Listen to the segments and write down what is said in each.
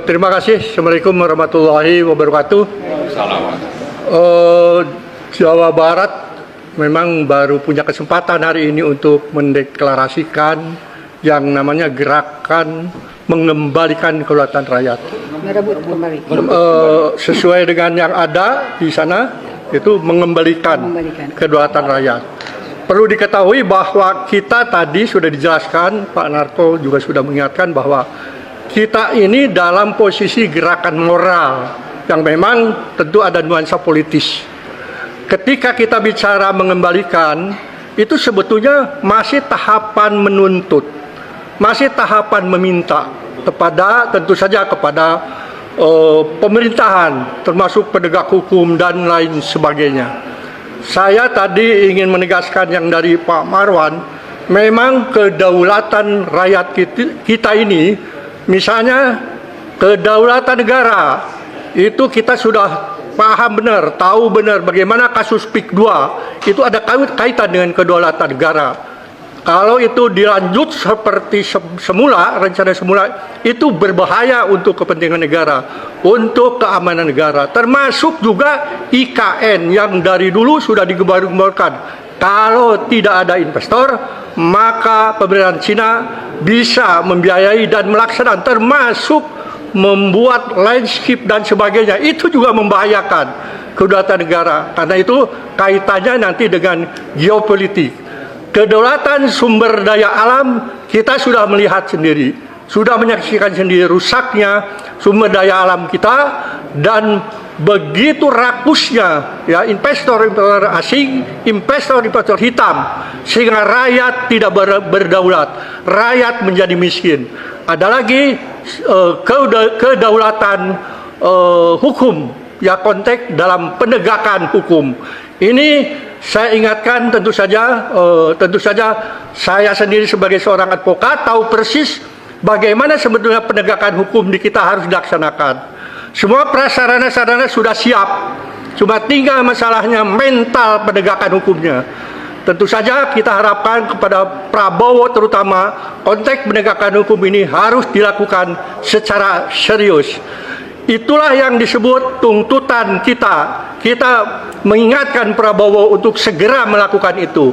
Terima kasih. Assalamualaikum warahmatullahi wabarakatuh. Jawa Barat memang baru punya kesempatan hari ini untuk mendeklarasikan yang namanya gerakan mengembalikan kedaulatan rakyat. Merebut kembali. Sesuai dengan yang ada di sana, itu mengembalikan kedaulatan rakyat. Perlu diketahui bahwa kita tadi sudah dijelaskan, Pak Narto juga sudah mengingatkan bahwa kita ini dalam posisi gerakan moral yang memang tentu ada nuansa politis. Ketika kita bicara mengembalikan, itu sebetulnya masih tahapan menuntut, masih tahapan meminta kepada, tentu saja kepada pemerintahan, termasuk penegak hukum dan lain sebagainya. Saya tadi ingin menegaskan yang dari Pak Marwan, memang kedaulatan rakyat kita ini, misalnya kedaulatan negara, itu kita sudah paham benar, tahu benar bagaimana kasus PIK 2 itu ada kaitan dengan kedaulatan negara. Kalau itu dilanjut seperti semula, rencana semula, itu berbahaya untuk kepentingan negara, untuk keamanan negara, termasuk juga IKN yang dari dulu sudah digembar-gemborkan. Kalau tidak ada investor, maka pemerintahan Cina bisa membiayai dan melaksanakan, termasuk membuat landscape dan sebagainya. Itu juga membahayakan kedaulatan negara, karena itu kaitannya nanti dengan geopolitik. Kedaulatan sumber daya alam kita sudah melihat sendiri, sudah menyaksikan sendiri rusaknya sumber daya alam kita, dan begitu rakusnya ya investor-investor asing, investor-investor hitam, sehingga rakyat tidak berdaulat, rakyat menjadi miskin. Ada lagi kedaulatan hukum, ya konteks dalam penegakan hukum. Ini saya ingatkan, tentu saja saya sendiri sebagai seorang advokat tahu persis bagaimana sebetulnya penegakan hukum di kita harus dilaksanakan. Semua prasarana-sarana sudah siap, cuma tinggal masalahnya mental penegakan hukumnya. Tentu saja kita harapkan kepada Prabowo terutama, konteks penegakan hukum ini harus dilakukan secara serius. Itulah yang disebut tuntutan kita. Kita mengingatkan Prabowo untuk segera melakukan itu.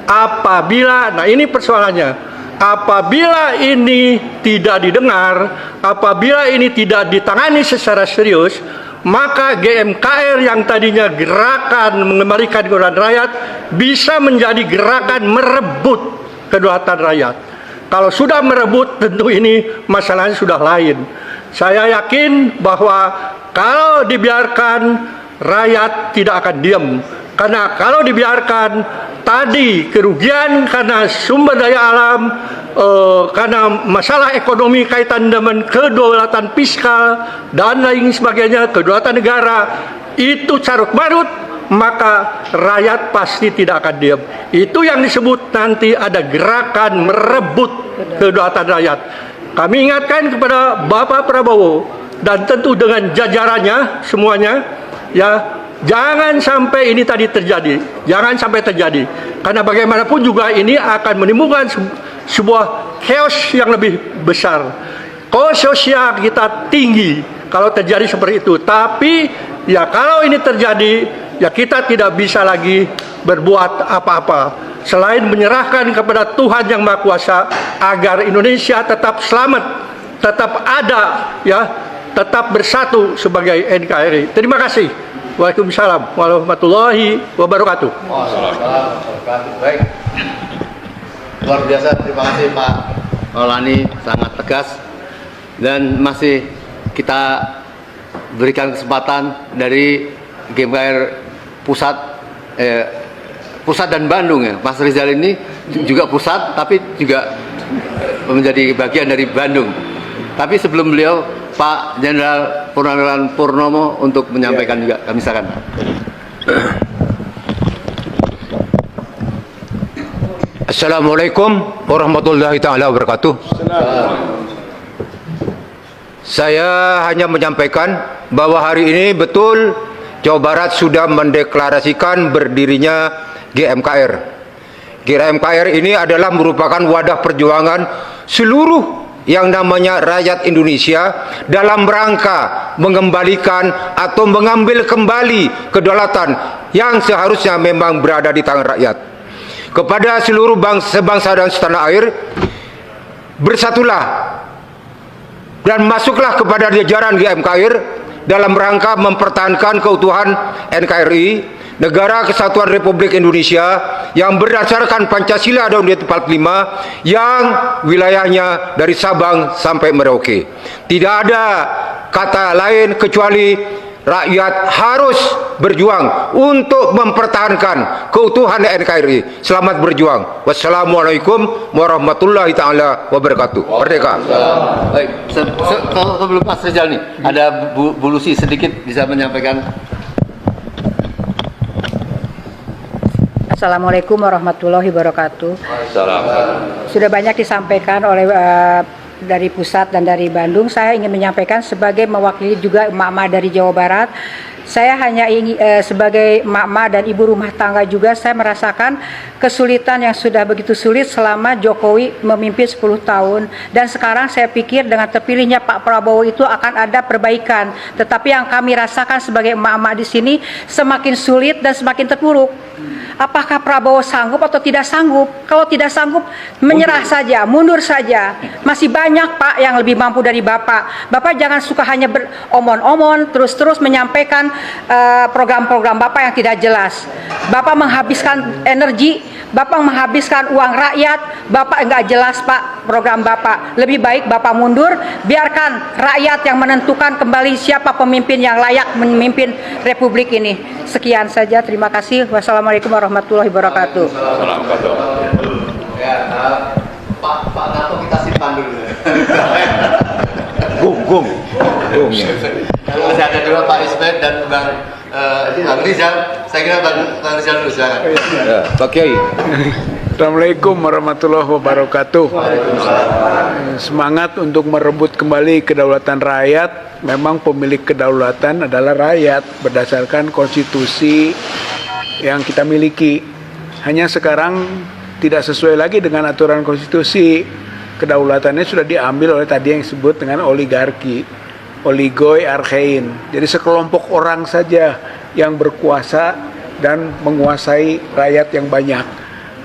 Apabila, nah ini persoalannya, apabila ini tidak didengar, apabila ini tidak ditangani secara serius, maka GMKR yang tadinya gerakan mengembalikan kedaulatan rakyat bisa menjadi gerakan merebut kedaulatan rakyat. Kalau sudah merebut, tentu ini masalahnya sudah lain. Saya yakin bahwa kalau dibiarkan, rakyat tidak akan diam. Karena kalau dibiarkan, tadi kerugian karena sumber daya alam, karena masalah ekonomi kaitan dengan kedaulatan fiskal dan lain sebagainya, kedaulatan negara, itu carut marut, maka rakyat pasti tidak akan diam. Itu yang disebut nanti ada gerakan merebut kedaulatan rakyat. Kami ingatkan kepada Bapak Prabowo dan tentu dengan jajarannya semuanya, ya, jangan sampai ini tadi terjadi, jangan sampai terjadi, karena bagaimanapun juga ini akan menimbulkan sebuah chaos yang lebih besar. Cost sosial kita tinggi kalau terjadi seperti itu. Tapi ya kalau ini terjadi, ya kita tidak bisa lagi berbuat apa-apa selain menyerahkan kepada Tuhan Yang Maha Kuasa agar Indonesia tetap selamat, tetap ada, ya, tetap bersatu sebagai NKRI. Terima kasih. Waalaikumsalam warahmatullahi wabarakatuh. Baik. Luar biasa, terima kasih Pak Maulani, sangat tegas, dan masih kita berikan kesempatan dari GMKR pusat dan Bandung, ya. Mas Rizal ini juga pusat tapi juga menjadi bagian dari Bandung. Tapi sebelum beliau, Pak Jenderal Purnawirawan Purnomo untuk menyampaikan juga, kami silakan. Assalamualaikum warahmatullahi taala wabarakatuh. Saya hanya menyampaikan bahwa hari ini betul Jawa Barat sudah mendeklarasikan berdirinya GMKR. GMKR ini adalah merupakan wadah perjuangan seluruh yang namanya rakyat Indonesia dalam rangka mengembalikan atau mengambil kembali kedaulatan yang seharusnya memang berada di tangan rakyat. Kepada seluruh bangsa dan setanah air, bersatulah dan masuklah kepada jajaran GMKR dalam rangka mempertahankan keutuhan NKRI, Negara Kesatuan Republik Indonesia, yang berdasarkan Pancasila tahun 1945 yang wilayahnya dari Sabang sampai Merauke. Tidak ada kata lain kecuali rakyat harus berjuang untuk mempertahankan keutuhan NKRI. Selamat berjuang. Wassalamualaikum warahmatullahi taala wabarakatuh. Merdeka. Baik, sebelum Mas Rizal nih, ada Bu Lucy sedikit bisa menyampaikan. Assalamualaikum warahmatullahi wabarakatuh. Sudah banyak disampaikan oleh dari pusat dan dari Bandung. Saya ingin menyampaikan sebagai mewakili juga emak-emak dari Jawa Barat. Saya hanya ingin sebagai emak-emak dan ibu rumah tangga juga, saya merasakan kesulitan yang sudah begitu sulit selama Jokowi memimpin 10 tahun. Dan sekarang saya pikir dengan terpilihnya Pak Prabowo itu akan ada perbaikan. Tetapi yang kami rasakan sebagai emak-emak di sini semakin sulit dan semakin terpuruk. Apakah Prabowo sanggup atau tidak sanggup? Kalau tidak sanggup, menyerah saja, mundur saja. Masih banyak Pak yang lebih mampu dari Bapak. Bapak jangan suka hanya beromon-omon, terus-terus menyampaikan program-program Bapak yang tidak jelas. Bapak menghabiskan energi, Bapak menghabiskan uang rakyat, Bapak enggak jelas Pak program Bapak. Lebih baik Bapak mundur, biarkan rakyat yang menentukan kembali siapa pemimpin yang layak memimpin Republik ini. Sekian saja, terima kasih. Wassalamualaikum warahmatullahi wabarakatuh. Ya, Pak Nato kita simpan dulu. Gum. Masih ada dua Pak Ismet dan Bang Rizal. Saya kira Bang Rizal dulu, silakan. Ya, Pak Kiai. Assalamualaikum warahmatullahi wabarakatuh. Semangat untuk merebut kembali kedaulatan rakyat. Memang pemilik kedaulatan adalah rakyat berdasarkan konstitusi yang kita miliki. Hanya sekarang tidak sesuai lagi dengan aturan konstitusi. Kedaulatannya sudah diambil oleh tadi yang disebut dengan oligarki, oligoi archein. Jadi sekelompok orang saja yang berkuasa dan menguasai rakyat yang banyak,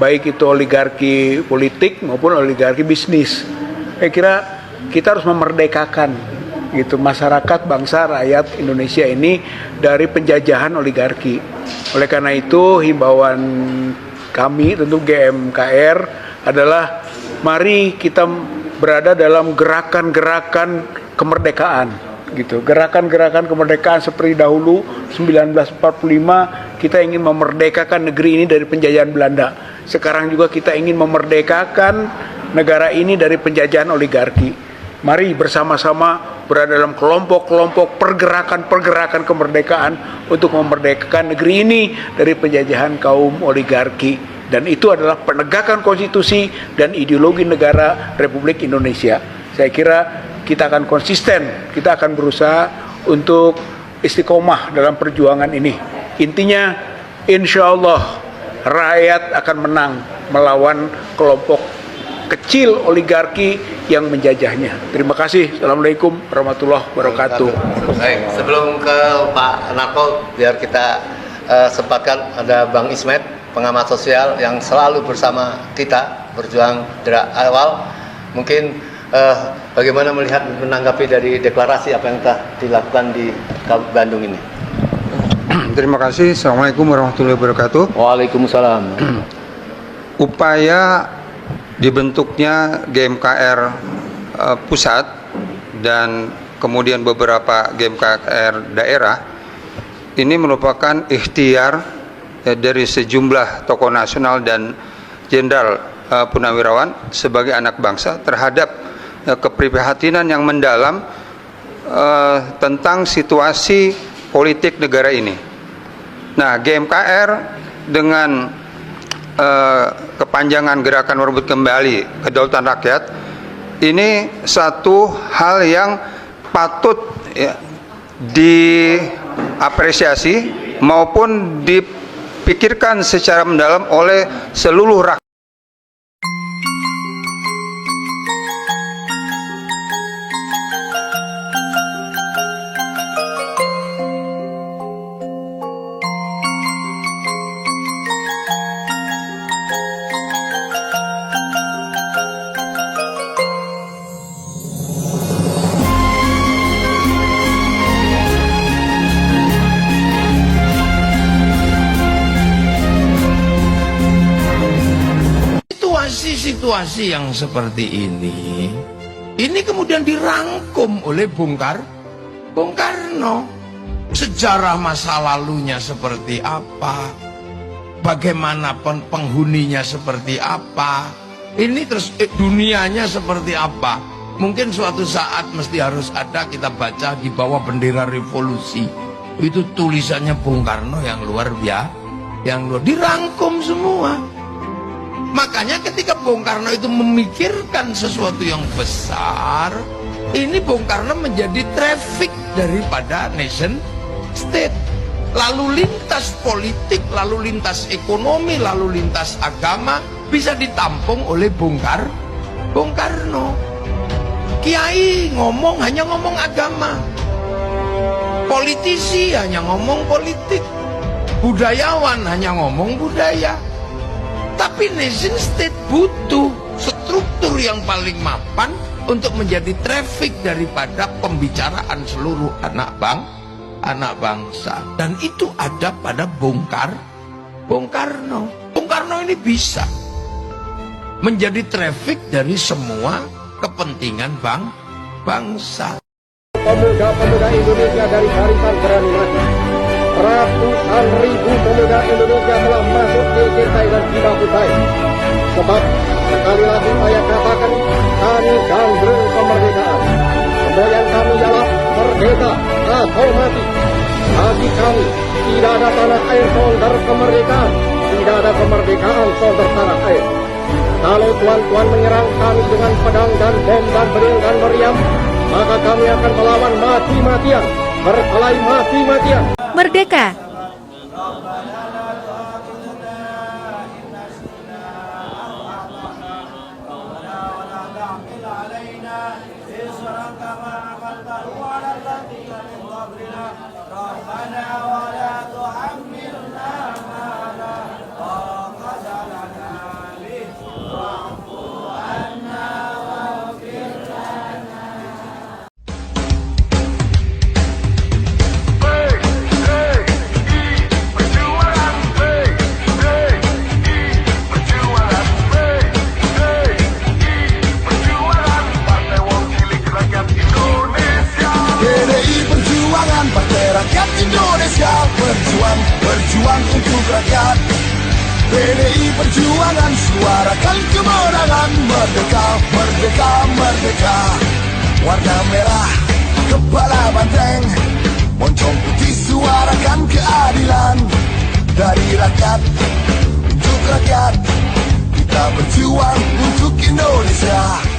baik itu oligarki politik maupun oligarki bisnis. Saya kira kita harus memerdekakan gitu masyarakat, bangsa, rakyat Indonesia ini dari penjajahan oligarki. Oleh karena itu himbauan kami tentu GMKR adalah mari kita berada dalam gerakan-gerakan kemerdekaan gitu. Gerakan-gerakan kemerdekaan seperti dahulu 1945 kita ingin memerdekakan negeri ini dari penjajahan Belanda. Sekarang juga kita ingin memerdekakan negara ini dari penjajahan oligarki. Mari bersama-sama berada dalam kelompok-kelompok pergerakan-pergerakan kemerdekaan untuk memerdekakan negeri ini dari penjajahan kaum oligarki. Dan itu adalah penegakan konstitusi dan ideologi negara Republik Indonesia. Saya kira kita akan konsisten, kita akan berusaha untuk istiqomah dalam perjuangan ini. Intinya, insya Allah rakyat akan menang melawan kelompok kecil oligarki yang menjajahnya. Terima kasih. Assalamualaikum warahmatullahi wabarakatuh. Baik, sebelum ke Pak Narko, biar kita sempatkan ada Bang Ismet, pengamat sosial yang selalu bersama kita berjuang dari awal. Mungkin bagaimana melihat menanggapi dari deklarasi apa yang telah dilakukan di Bandung ini? Terima kasih. Assalamualaikum warahmatullahi wabarakatuh. Waalaikumsalam. Upaya dibentuknya GMKR pusat dan kemudian beberapa GMKR daerah ini merupakan ikhtiar dari sejumlah tokoh nasional dan jenderal purnawirawan sebagai anak bangsa terhadap keprihatinan yang mendalam tentang situasi politik negara ini. Nah, GMKR dengan kepanjangan gerakan merebut kembali kedaulatan rakyat ini satu hal yang patut diapresiasi maupun dipikirkan secara mendalam oleh seluruh rakyat. situasi yang seperti ini kemudian dirangkum oleh Bung Karno. Sejarah masa lalunya seperti apa, bagaimana penghuninya seperti apa, ini terus dunianya seperti apa. Mungkin suatu saat mesti harus ada, kita baca di bawah bendera revolusi, itu tulisannya Bung Karno yang luar biasa, yang dirangkum semua. Makanya ketika Bung Karno itu memikirkan sesuatu yang besar, ini Bung Karno menjadi traffic daripada nation state. Lalu lintas politik, lalu lintas ekonomi, lalu lintas agama bisa ditampung oleh Bung Karno. Kiai ngomong hanya ngomong agama, politisi hanya ngomong politik, budayawan hanya ngomong budaya. Tapi nation state butuh struktur yang paling mapan untuk menjadi traffic daripada pembicaraan seluruh anak bangsa. Dan itu ada pada Bung Karno. Bung Karno ini bisa menjadi traffic dari semua kepentingan bangsa. Pemuda-pemuda Indonesia dari barisan berani mati. Ratusan ribu pemuda Indonesia telah masuk di cintai dan jiwa kutai. Sebab sekali lagi saya katakan, kami gandrung kemerdekaan. Semboyan kami ialah merdeka atau mati. Bagi kami, tidak ada tanah air sonder kemerdekaan, tidak ada kemerdekaan sonder tanah air. Kalau tuan-tuan menyerang kami dengan pedang dan bom dan bering dan meriam, maka kami akan melawan mati-matian, berkelahi mati-matian. Merdeka! Berjuang untuk rakyat. PDI Perjuangan, suarakan kemenangan. Merdeka, merdeka, merdeka. Warna merah, kepala banteng. Moncong putih, suarakan keadilan. Dari rakyat, untuk rakyat. Kita berjuang untuk Indonesia.